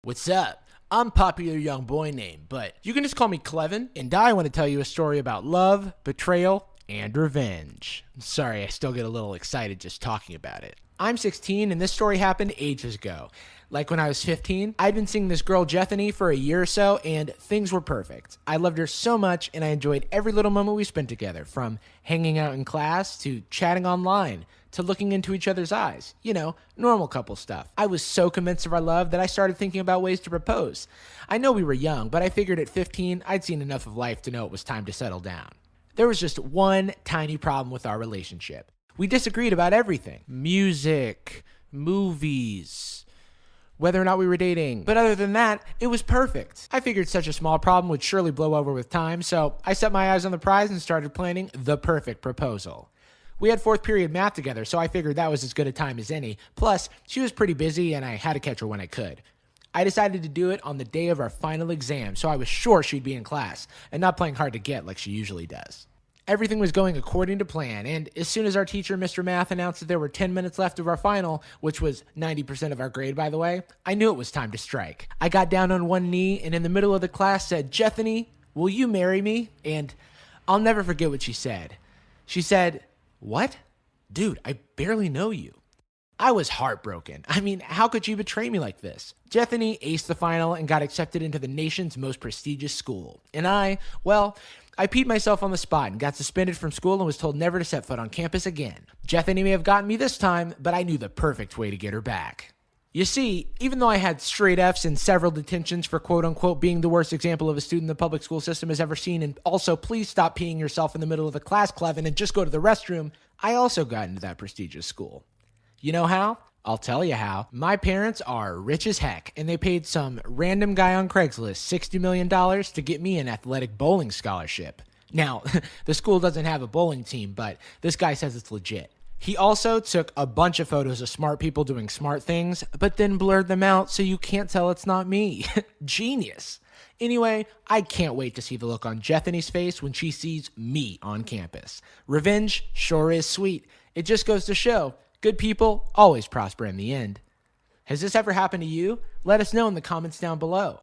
What's up? I'm Popular Young Boy Name, but you can just call me Klevin, and I want to tell you a story about love, betrayal, and revenge. Sorry, I still get a little excited just talking about it. I'm 16, and this story happened ages ago. Like when I was 15, I'd been seeing this girl Jethanie for a year or so, and things were perfect. I loved her so much, and I enjoyed every little moment we spent together, from hanging out in class to chatting online to looking into each other's eyes. You know, normal couple stuff. I was so convinced of our love that I started thinking about ways to propose. I know we were young, but I figured at 15, I'd seen enough of life to know it was time to settle down. There was just one tiny problem with our relationship. We disagreed about everything. Music, movies, whether or not we were dating. But other than that, it was perfect. I figured such a small problem would surely blow over with time, so I set my eyes on the prize and started planning the perfect proposal. We had fourth period math together, so I figured that was as good a time as any. Plus, she was pretty busy and I had to catch her when I could. I decided to do it on the day of our final exam, so I was sure she'd be in class and not playing hard to get like she usually does. Everything was going according to plan, and as soon as our teacher, Mr. Math, announced that there were 10 minutes left of our final, which was 90% of our grade, by the way, I knew it was time to strike. I got down on one knee and in the middle of the class said, "Jethanie, will you marry me?" And I'll never forget what she said. She said, "What? Dude, I barely know you." I was heartbroken. I mean, how could you betray me like this? Jethanie aced the final and got accepted into the nation's most prestigious school. And I peed myself on the spot and got suspended from school and was told never to set foot on campus again. Jethanie may have gotten me this time, but I knew the perfect way to get her back. You see, even though I had straight Fs and several detentions for quote-unquote being the worst example of a student the public school system has ever seen, and also please stop peeing yourself in the middle of the class, Klevin, and just go to the restroom, I also got into that prestigious school. You know how? I'll tell you how. My parents are rich as heck, and they paid some random guy on Craigslist $60 million to get me an athletic bowling scholarship. Now, the school doesn't have a bowling team, but this guy says it's legit. He also took a bunch of photos of smart people doing smart things, but then blurred them out so you can't tell it's not me. Genius. Anyway, I can't wait to see the look on Jethanie's face when she sees me on campus. Revenge sure is sweet. It just goes to show, good people always prosper in the end. Has this ever happened to you? Let us know in the comments down below.